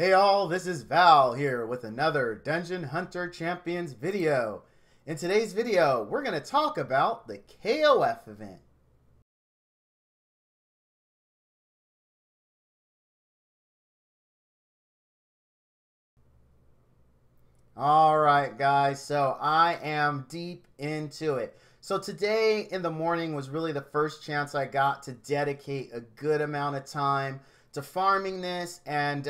Hey all, this is Val here with another Dungeon Hunter Champions video. In today's video, we're going to talk about the KOF event. Alright guys, so I am deep into it. So today in the morning was really the first chance I got to dedicate a good amount of time to farming this and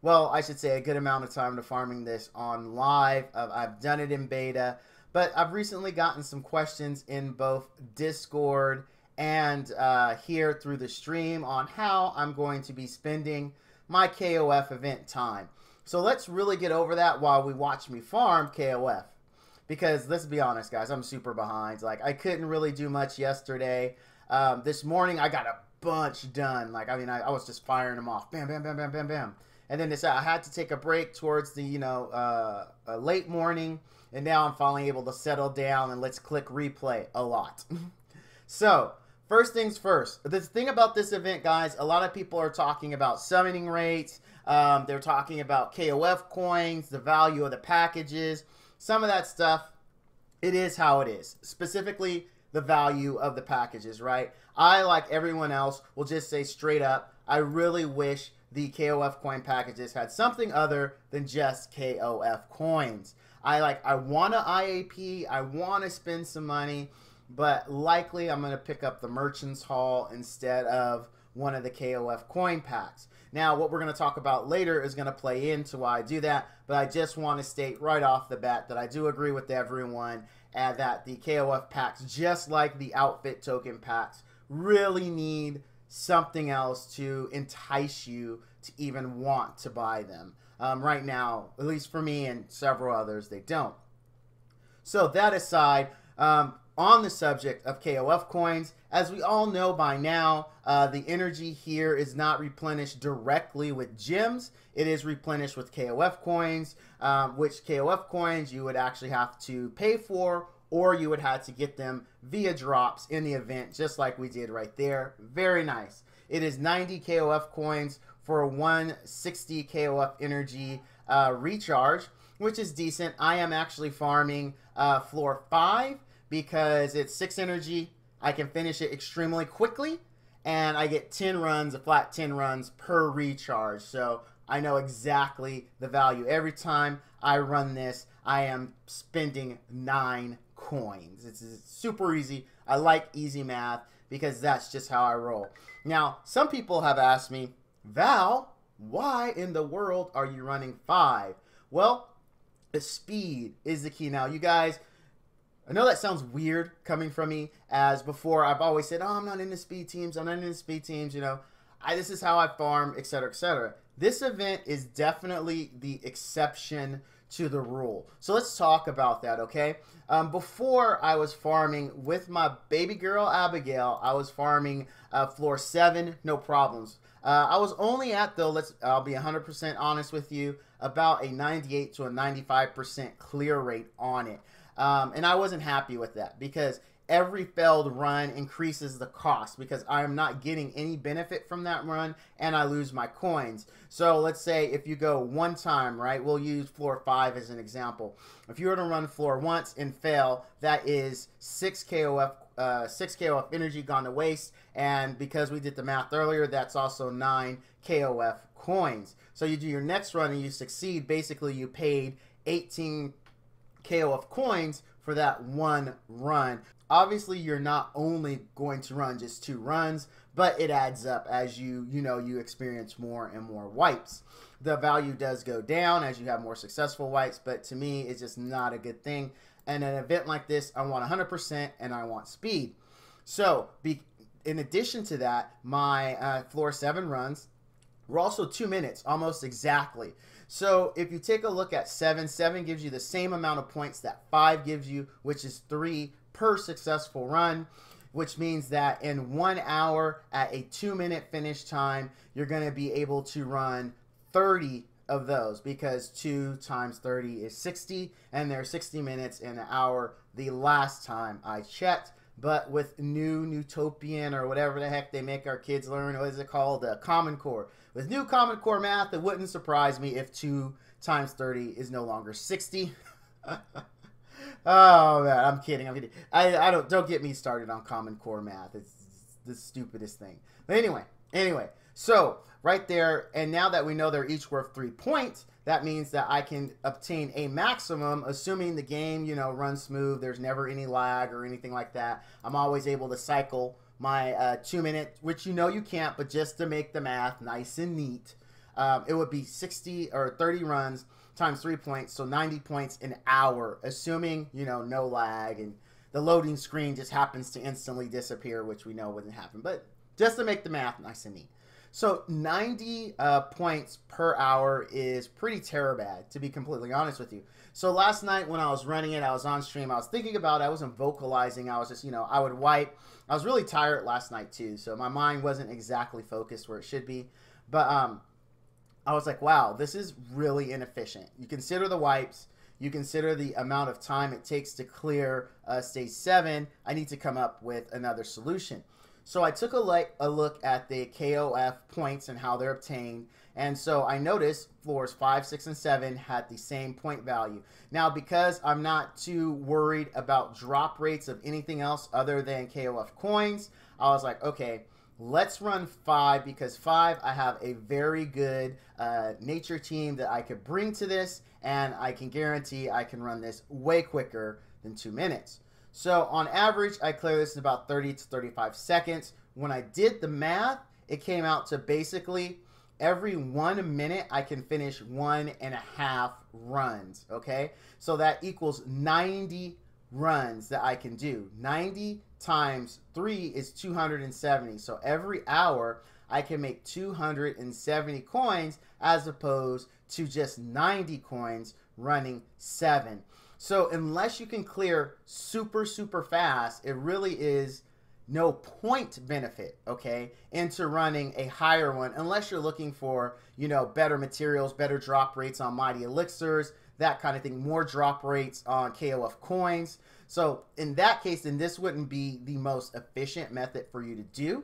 well, I should say a good amount of time to farming this on live. I've done it in beta, but I've recently gotten some questions in both Discord and here through the stream on how I'm going to be spending my KOF event time. So let's really get over that while we watch me farm KOF. Because let's be honest, guys, I'm super behind. Like, I couldn't really do much yesterday. This morning, I got a bunch done. Like, I mean, I was just firing them off. Bam, bam, bam, bam, bam, bam. And then I had to take a break towards the, late morning. And now I'm finally able to settle down and let's click replay a lot. So, first things first. The thing about this event, guys, a lot of people are talking about summoning rates. They're talking about KOF coins, the value of the packages. Some of that stuff, it is how it is. Specifically, the value of the packages, right? I, like everyone else, will just say straight up, I really wish the KOF coin packages had something other than just KOF coins. I want to IAP, I want to spend some money, but likely I'm going to pick up the Merchant's Hall instead of one of the KOF coin packs. Now, what we're going to talk about later is going to play into why I do that, but I just want to state right off the bat that I do agree with everyone and that the KOF packs, just like the outfit token packs, really need something else to entice you to even want to buy them. Right now, at least for me and several others, they don't. So that aside, on the subject of KOF coins, as we all know by now, the energy here is not replenished directly with gems. It is replenished with KOF coins, which KOF coins you would actually have to pay for, or you would have to get them via drops in the event, just like we did right there. Very nice. It is 90 KOF coins for a 160 KOF energy recharge, which is decent. I am actually farming floor 5 because it's 6 energy. I can finish it extremely quickly, and I get 10 runs, a flat 10 runs per recharge. So I know exactly the value. Every time I run this, I am spending 9 coins. It's super easy. I like easy math because that's just how I roll. Now, some people have asked me, Val, why in the world are you running 5? Well, the speed is the key. Now, you guys, I know that sounds weird coming from me, as before I've always said, oh, I'm not into speed teams, I'm not into speed teams, you know, this is how I farm, etc., etc. This event is definitely the exception to the rule. So let's talk about that, okay? Before I was farming with my baby girl Abigail, I was farming floor 7, no problems. I was only at, though, I'll be 100% honest with you, about a 98 to a 95% clear rate on it. And I wasn't happy with that because every failed run increases the cost because I am not getting any benefit from that run and I lose my coins. So let's say if you go one time, right, we'll use floor 5 as an example. If you were to run floor once and fail, that is 6 KOF energy gone to waste, and because we did the math earlier, that's also 9 KOF coins. So you do your next run and you succeed. Basically, you paid 18 KOF coins for that one run. Obviously, you're not only going to run just 2 runs, but it adds up as you experience more and more wipes. The value does go down as you have more successful wipes, but to me, it's just not a good thing. And an event like this, I want 100% and I want speed. So, in addition to that, my floor 7 runs were also 2 minutes, almost exactly. So if you take a look at 7 gives you the same amount of points that 5 gives you, which is 3 per successful run, which means that in 1 hour at a 2-minute finish time, you're going to be able to run 30 of those because 2 times 30 is 60, and there are 60 minutes in an hour the last time I checked. but with new Newtopian or whatever the heck they make our kids learn. What is it called? Common Core. With new Common Core math, it wouldn't surprise me if 2 times 30 is no longer 60. Oh man, I'm kidding. I don't get me started on Common Core math. It's the stupidest thing. But anyway, so right there, and now that we know they're each worth 3 points, that means that I can obtain a maximum, assuming the game, you know, runs smooth. There's never any lag or anything like that. I'm always able to cycle my 2 minute, which you know you can't, but just to make the math nice and neat, it would be 60 or 30 runs times 3 points, so 90 points an hour, assuming, you know, no lag and the loading screen just happens to instantly disappear, which we know wouldn't happen, but just to make the math nice and neat. So 90 points per hour is pretty bad, to be completely honest with you. So last night when I was running it, I was on stream, I was thinking about it, I wasn't vocalizing, I was just, you know, I would wipe. I was really tired last night too, so my mind wasn't exactly focused where it should be, but I was like, wow, this is really inefficient. You consider the wipes, you consider the amount of time it takes to clear stage 7, I need to come up with another solution. So I took a look at the KOF points and how they're obtained, and so I noticed floors 5, 6, and 7 had the same point value. Now, because I'm not too worried about drop rates of anything else other than KOF coins, I was like, okay, let's run 5, because 5, I have a very good nature team that I could bring to this, and I can guarantee I can run this way quicker than 2 minutes. So on average, I clear this in about 30 to 35 seconds. When I did the math, it came out to basically every 1 minute I can finish 1.5 runs, okay? So that equals 90 runs that I can do. 90 times 3 is 270. So every hour I can make 270 coins as opposed to just 90 coins running 7. So unless you can clear super fast, it really is no point benefit, okay, into running a higher one, unless you're looking for, you know, better materials, better drop rates on mighty elixirs, that kind of thing, more drop rates on KOF coins. So in that case, then this wouldn't be the most efficient method for you to do.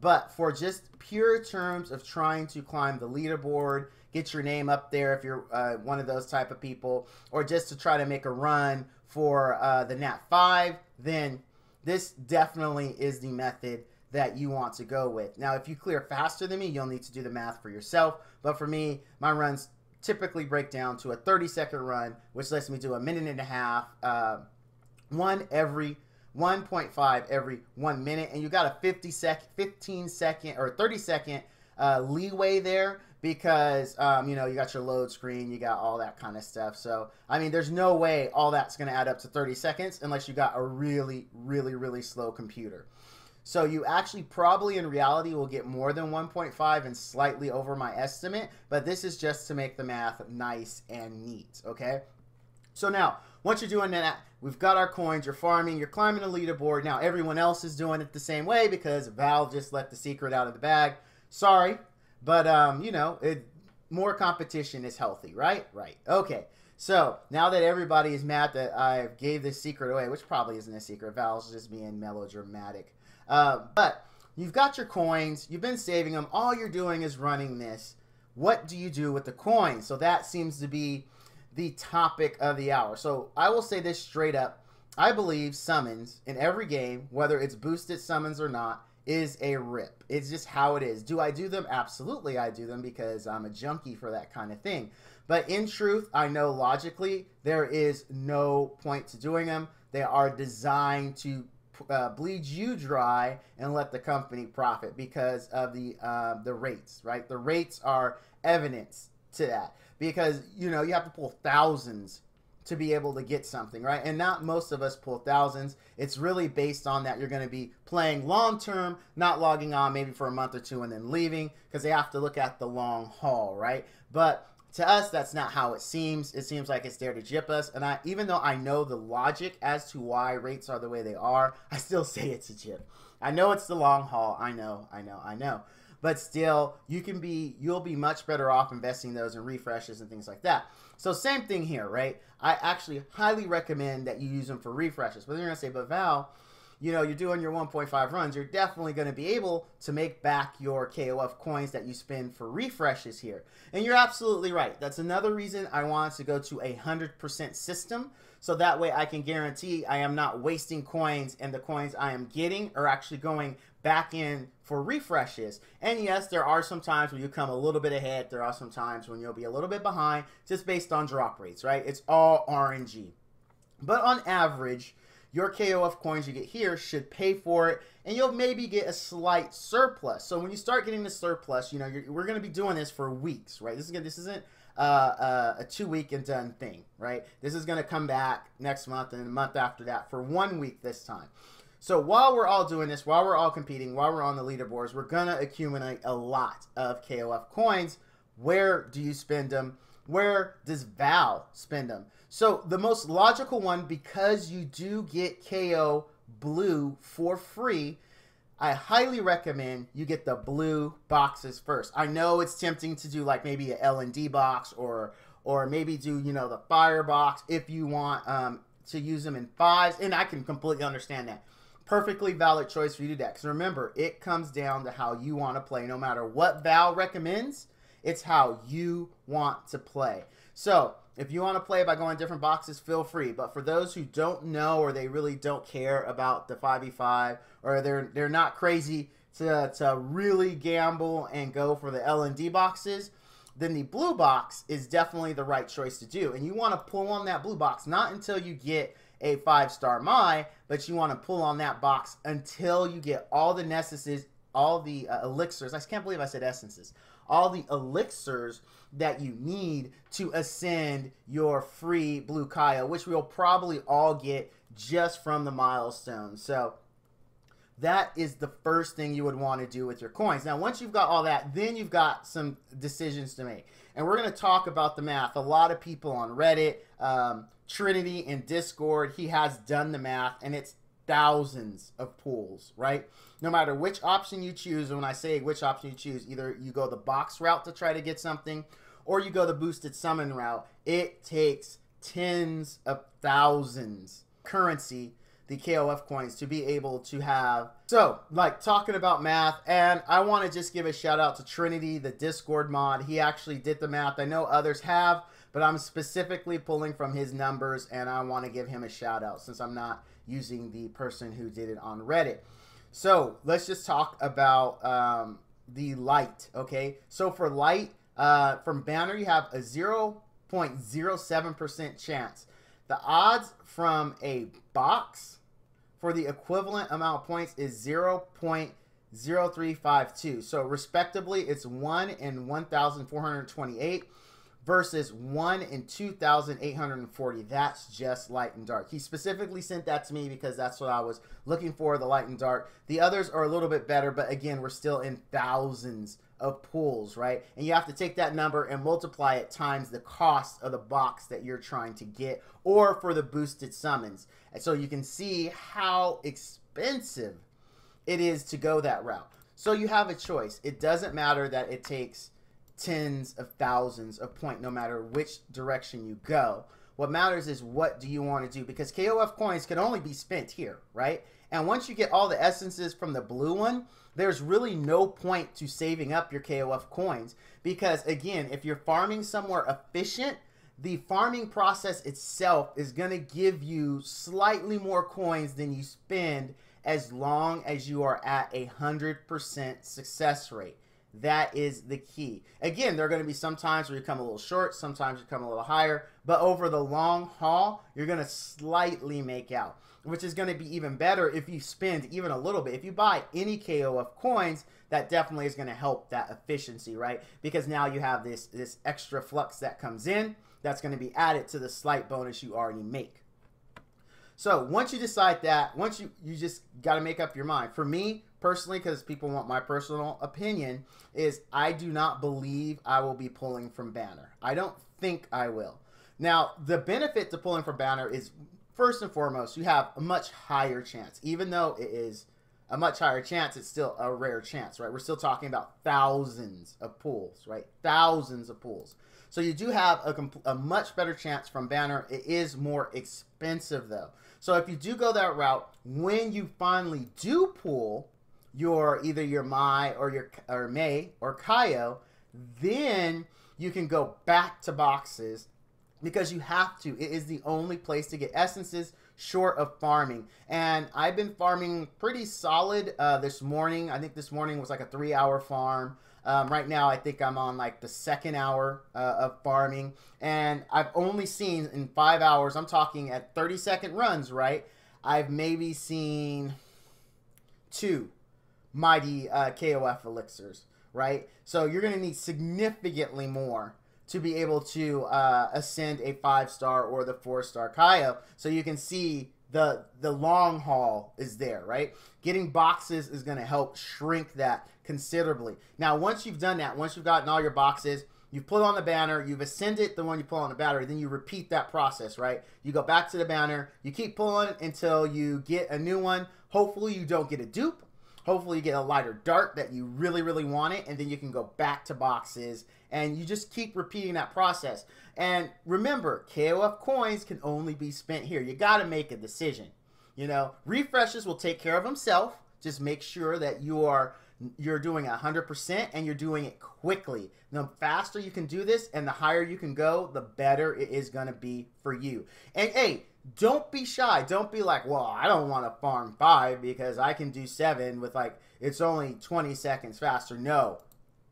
But for just pure terms of trying to climb the leaderboard, get your name up there if you're one of those type of people, or just to try to make a run for the Nat 5, then this definitely is the method that you want to go with. Now, if you clear faster than me, you'll need to do the math for yourself. But for me, my runs typically break down to a 30-second run, which lets me do a 1.5 minutes, 1.5 every 1 minute, and you got a 15-second or 30-second leeway there, because you know, you got your load screen, you got all that kind of stuff. So I mean, there's no way all that's going to add up to 30 seconds unless you got a really slow computer. So you actually probably in reality will get more than 1.5 and slightly over my estimate, but this is just to make the math nice and neat, okay? So now, once you're doing that, we've got our coins, you're farming, you're climbing the leaderboard. Now everyone else is doing it the same way because Valve just let the secret out of the bag. Sorry, but you know, more competition is healthy, right? Right. Okay. So now that everybody is mad that I gave this secret away, which probably isn't a secret, Valve's just being melodramatic. But you've got your coins, you've been saving them, all you're doing is running this. What do you do with the coins? So that seems to be the topic of the hour. So I will say this straight up. I believe summons in every game, whether it's boosted summons or not, is a rip. It's just how it is. Do I do them? Absolutely I do them, because I'm a junkie for that kind of thing. But in truth, I know logically there is no point to doing them. They are designed to bleed you dry and let the company profit because of the rates, right? The rates are evidence to that, because you know, you have to pull thousands to be able to get something, right? And not most of us pull thousands. It's really based on that you're going to be playing long term, not logging on maybe for a month or two and then leaving, because they have to look at the long haul, right? But to us, that's not how it seems. It seems like it's there to gyp us. And even though I know the logic as to why rates are the way they are, I still say it's a gyp. I know it's the long haul. I know. But still, you'll be much better off investing those in refreshes and things like that. So same thing here, right? I actually highly recommend that you use them for refreshes. But you're going to say, but Val, you know, you're doing your 1.5 runs, you're definitely going to be able to make back your KOF coins that you spend for refreshes here. And you're absolutely right. That's another reason I wanted to go to a 100% system. So that way I can guarantee I am not wasting coins, and the coins I am getting are actually going back in for refreshes. And yes, there are some times when you come a little bit ahead. There are some times when you'll be a little bit behind, just based on drop rates, right? It's all RNG. But on average, your KOF coins you get here should pay for it, and you'll maybe get a slight surplus. So when you start getting the surplus, you know, we're going to be doing this for weeks, right? This isn't a 2-week and done thing, right? This is going to come back next month and the month after that for 1 week this time. So while we're all doing this, while we're all competing, while we're on the leaderboards, we're going to accumulate a lot of KOF coins. Where do you spend them? Where does Val spend them? So the most logical one, because you do get KO blue for free, I highly recommend you get the blue boxes first. I know it's tempting to do like maybe a L&D box or maybe do, you know, the fire box if you want to use them in 5s, and I can completely understand that. Perfectly valid choice for you to do that. Because remember, it comes down to how you want to play. No matter what Val recommends, it's how you want to play. So if you want to play by going different boxes, feel free. But for those who don't know, or they really don't care about the 5v5, or they're not crazy to really gamble and go for the L&D boxes, then the blue box is definitely the right choice to do. And you want to pull on that blue box not until you get a 5-star Mai, but you want to pull on that box until you get all the necessities, all the elixirs. I can't believe I said essences. All the elixirs that you need to ascend your free blue Kyle, which we'll probably all get just from the milestones. So that is the first thing you would want to do with your coins. Now, once you've got all that, then you've got some decisions to make. And we're going to talk about the math. A lot of people on Reddit, Trinity in Discord, he has done the math, and it's thousands of pools, right? No matter which option you choose, and when I say which option you choose, either you go the box route to try to get something, or you go the boosted summon route. It takes tens of thousands currency, the KOF coins, to be able to have. So, like, talking about math, and I want to just give a shout out to Trinity, the Discord mod. He actually did the math. I know others have, but I'm specifically pulling from his numbers, and I want to give him a shout out since I'm not using the person who did it on Reddit. So let's just talk about the light, okay? So for light, from banner, you have a 0.07% chance. The odds from a box for the equivalent amount of points is 0.0352. So respectively, it's 1 in 1,428 versus 1 in 2,840. That's just light and dark. He specifically sent that to me because that's what I was looking for, the light and dark. The others are a little bit better, but again, we're still in thousands of pools, right? And you have to take that number and multiply it times the cost of the box that you're trying to get, or for the boosted summons. And so you can see how expensive it is to go that route. So you have a choice. It doesn't matter that it takes tens of thousands of points no matter which direction you go. What matters is what do you want to do, because KOF coins can only be spent here, right? And once you get all the essences from the blue one, there's really no point to saving up your KOF coins, because again, if you're farming somewhere efficient, the farming process itself is going to give you slightly more coins than you spend as long as you are at 100% success rate. That is the key. Again, there are going to be some times where you come a little short, sometimes you come a little higher, but over the long haul, you're going to slightly make out, which is going to be even better if you spend even a little bit. If you buy any KOF coins, that definitely is going to help that efficiency, right? Because now you have this extra flux that comes in that's going to be added to the slight bonus you already make. So once you decide that, once you just got to make up your mind. For me, personally, because people want my personal opinion, is I do not believe I will be pulling from banner. I don't think I will. Now, the benefit to pulling from banner is, first and foremost, you have a much higher chance, even though it is a much higher chance, it's still a rare chance, right? We're still talking about thousands of pulls, right? Thousands of pulls. So you do have a much better chance from banner. It is more expensive though. So if you do go that route, when you finally do pull either your Mai or May or Kaio, then you can go back to boxes because you have to. It is the only place to get essences short of farming. And I've been farming pretty solid this morning. I think this morning was like a 3-hour farm. Right now, I think I'm on like the 2nd hour of farming. And I've only seen in 5 hours, I'm talking at 30-second runs, right? I've maybe seen 2 mighty KOF elixirs, right? So you're going to need significantly more to be able to ascend a 5-star or the 4-star Kaio. So you can see the long haul is there, right? Getting boxes is going to help shrink that considerably. Now, once you've done that, once you've gotten all your boxes, you've put on the banner, you've ascended the one you pull on the banner, then you repeat that process, right? You go back to the banner, you keep pulling until you get a new one. Hopefully you don't get a dupe. Hopefully you get a lighter dart that you really, really want it, and then you can go back to boxes, and you just keep repeating that process. And remember, KOF coins can only be spent here. You got to make a decision. You know, refreshes will take care of themselves. Just make sure that you're doing 100% and you're doing it quickly. The faster you can do this and the higher you can go, the better it is going to be for you. And hey, don't be shy. Don't be like, well, I don't want to farm 5 because I can do 7 with like, it's only 20 seconds faster. No,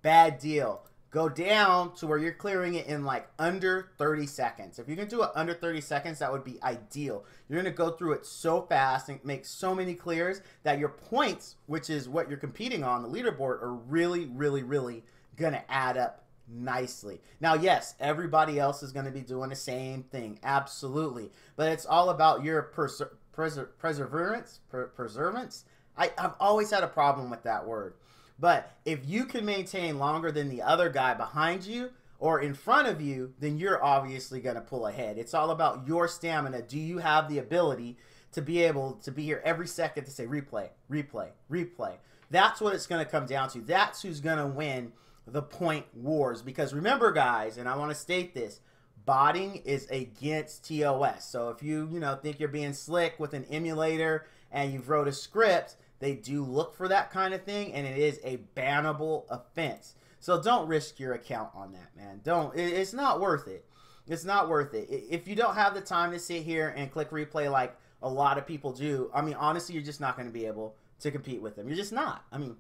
bad deal. Go down to where you're clearing it in like under 30 seconds. If you can do it under 30 seconds, that would be ideal. You're going to go through it so fast and make so many clears that your points, which is what you're competing on, the leaderboard, are really, really, really going to add up nicely. Now, yes, everybody else is going to be doing the same thing. Absolutely. But it's all about your perseverance. I've always had a problem with that word. But if you can maintain longer than the other guy behind you or in front of you, then you're obviously going to pull ahead. It's all about your stamina. Do you have the ability to be able to be here every second to say replay, replay, replay? That's what it's going to come down to. That's who's going to win the point wars. Because remember, guys, and I want to state this, botting is against TOS. So if you think you're being slick with an emulator and you've wrote a script, they do look for that kind of thing, and it is a bannable offense. So don't risk your account on that, man. Don't. It's not worth it. It's not worth it. If you don't have the time to sit here and click replay like a lot of people do, I mean, honestly, you're just not going to be able to compete with them. You're just not. I mean,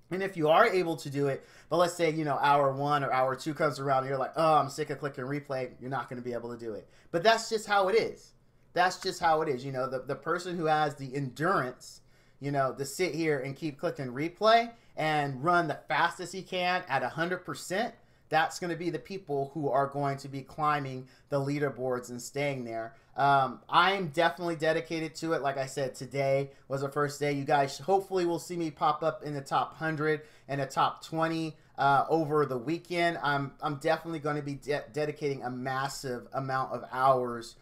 and if you are able to do it, but let's say, hour 1 or hour 2 comes around and you're like, oh, I'm sick of clicking replay, you're not going to be able to do it. But that's just how it is. That's just how it is. The person who has the endurance, to sit here and keep clicking replay and run the fastest he can at 100%, that's going to be the people who are going to be climbing the leaderboards and staying there. I'm definitely dedicated to it. Like I said, today was the first day. You guys hopefully will see me pop up in the top 100 and the top 20 over the weekend. I'm definitely going to be dedicating a massive amount of hours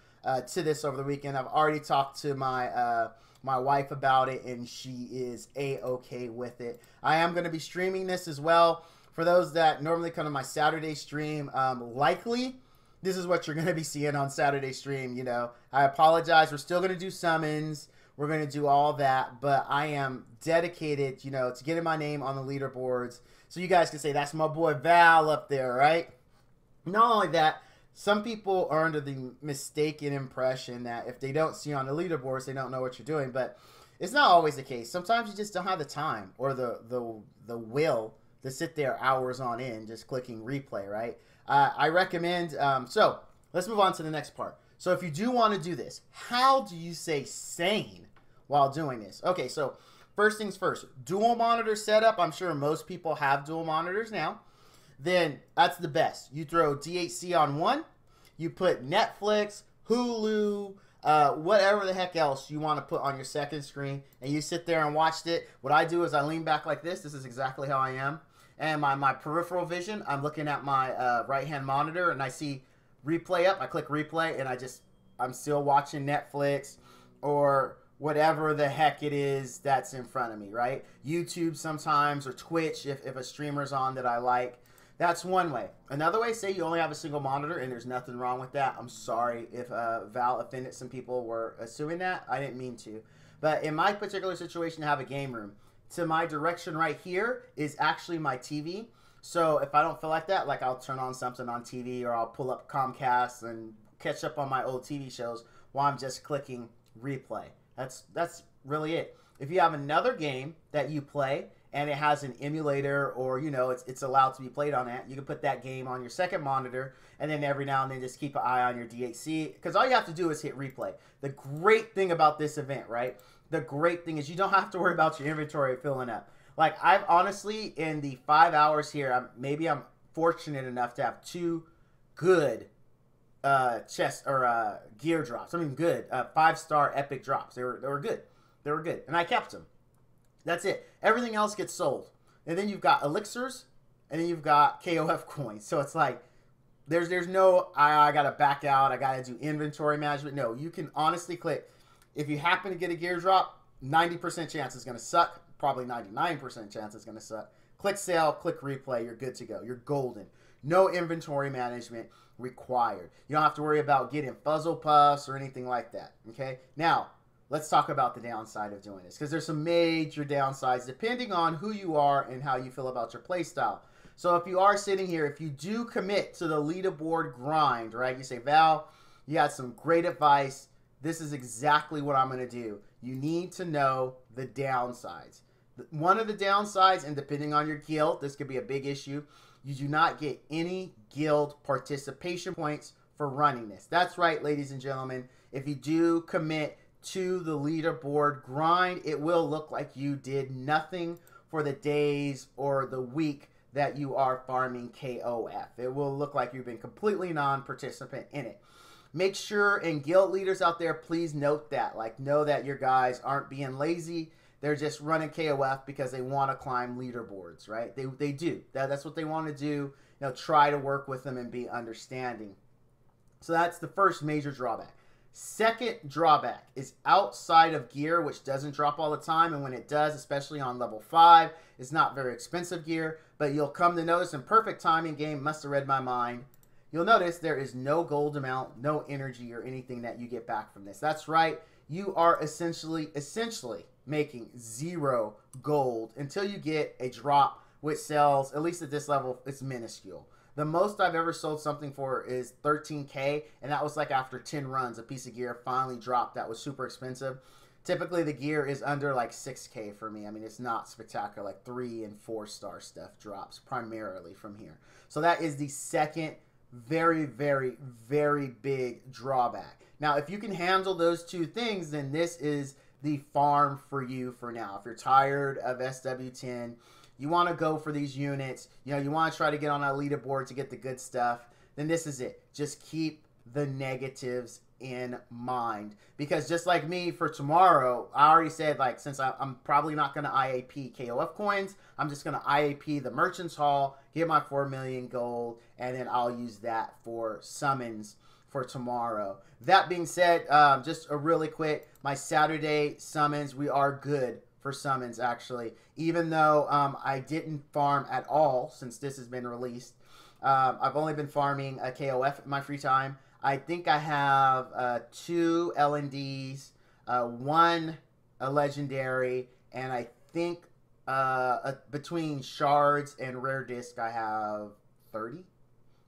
to this over the weekend. I've already talked to my wife about it, and she is A-okay with it. I am going to be streaming this as well. For those that normally come to my Saturday stream, likely this is what you're going to be seeing on Saturday stream. I apologize. We're still going to do summons. We're going to do all that, but I am dedicated, to getting my name on the leaderboards so you guys can say, that's my boy Val up there, right? Not only that, some people are under the mistaken impression that if they don't see you on the leaderboards, they don't know what you're doing. But it's not always the case. Sometimes you just don't have the time or the will to sit there hours on end just clicking replay, right? I recommend, so let's move on to the next part. So if you do want to do this, how do you stay sane while doing this? Okay, so first things first, dual monitor setup. I'm sure most people have dual monitors now. Then that's the best. You throw DHC on one, you put Netflix, Hulu, whatever the heck else you want to put on your second screen, and you sit there and watch it. What I do is I lean back like this. This is exactly how I am. And my peripheral vision, I'm looking at my right-hand monitor, and I see replay up. I click replay, and I'm still watching Netflix or whatever the heck it is that's in front of me, right? YouTube sometimes, or Twitch if a streamer's on that I like. That's one way. Another way, say you only have a single monitor, and there's nothing wrong with that. I'm sorry if Val offended some people were assuming that. I didn't mean to. But in my particular situation, I have a game room. To my direction right here is actually my TV. So if I don't feel like that, like I'll turn on something on TV, or I'll pull up Comcast and catch up on my old TV shows while I'm just clicking replay. That's really it. If you have another game that you play and it has an emulator, or you know it's allowed to be played on that, you can put that game on your second monitor, and then every now and then just keep an eye on your DHC, because all you have to do is hit replay. The great thing about this event, right? The great thing is you don't have to worry about your inventory filling up. Like, I've honestly, in the 5 hours here, maybe I'm fortunate enough to have 2 good chest or gear drops. I mean, good 5-star epic drops. They were good. They were good, and I kept them. That's it. Everything else gets sold, and then you've got elixirs, and then you've got KOF coins. So it's like there's no I gotta back out. I gotta do inventory management. No, you can honestly click. If you happen to get a gear drop, 90% chance it's gonna suck. Probably 99% chance it's gonna suck. Click sale, click replay. You're good to go. You're golden. No inventory management required. You don't have to worry about getting fuzzle puffs or anything like that. Okay. Now, let's talk about the downside of doing this, because there's some major downsides depending on who you are and how you feel about your play style. So if you are sitting here, if you do commit to the leaderboard grind, right? You say, Val, you got some great advice. This is exactly what I'm going to do. You need to know the downsides. One of the downsides, and depending on your guild, this could be a big issue, you do not get any guild participation points for running this. That's right, ladies and gentlemen. If you do commit to the leaderboard grind, it will look like you did nothing for the days or the week that you are farming KOF. It will look like you've been completely non-participant in it. Make sure, and guild leaders out there, please note that. Like, know that your guys aren't being lazy. They're just running KOF because they want to climb leaderboards, right? They do. That's what they want to do. You know, try to work with them and be understanding. So that's the first major drawback. Second drawback is outside of gear, which doesn't drop all the time, and when it does, especially on level 5, it's not very expensive gear, but you'll come to notice, in perfect timing, game must have read my mind, you'll notice there is no gold amount, no energy or anything that you get back from this. That's right, you are essentially making 0 gold until you get a drop which sells, at least at this level, it's minuscule. The most I've ever sold something for is 13K, and that was like after 10 runs, a piece of gear finally dropped that was super expensive. Typically, the gear is under like 6K for me. I mean, it's not spectacular. Like 3 and 4-star stuff drops primarily from here. So that is the second very, very, very big drawback. Now, if you can handle those 2 things, then this is the farm for you for now. If you're tired of SW10, you want to go for these units, you know, you want to try to get on a leaderboard to get the good stuff, then this is it. Just keep the negatives in mind. Because just like me, for tomorrow, I already said, like, since I'm probably not going to IAP KOF coins, I'm just going to IAP the Merchant's Hall, get my 4 million gold, and then I'll use that for summons for tomorrow. That being said, just a really quick, my Saturday summons, we are good for summons, actually. Even though I didn't farm at all since this has been released. I've only been farming a KOF in my free time. I think I have 2 LNDs, 1 a legendary, and I think between shards and rare disc I have 30,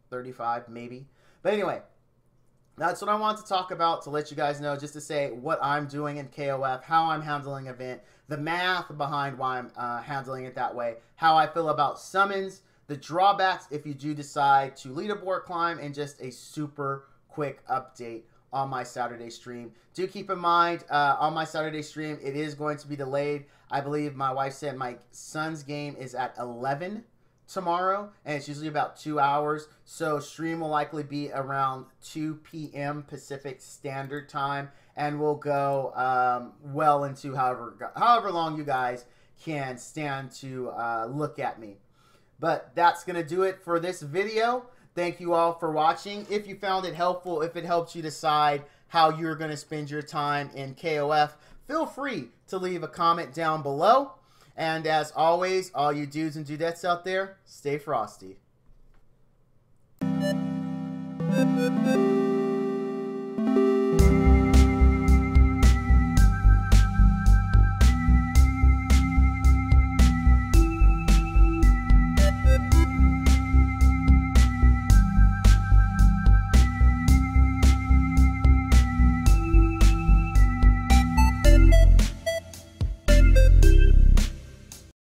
35 maybe. But anyway, that's what I want to talk about, to let you guys know, just to say what I'm doing in KOF, how I'm handling event, the math behind why I'm handling it that way, how I feel about summons, the drawbacks if you do decide to leaderboard climb, and just a super quick update on my Saturday stream. Do keep in mind, on my Saturday stream, it is going to be delayed. I believe my wife said my son's game is at 11 tomorrow, and it's usually about 2 hours, so stream will likely be around 2 p.m. Pacific Standard Time, and we'll go well into however long you guys can stand to look at me. But that's going to do it for this video. Thank you all for watching. If you found it helpful, if it helped you decide how you're going to spend your time in KOF, feel free to leave a comment down below. And as always, all you dudes and dudettes out there, stay frosty.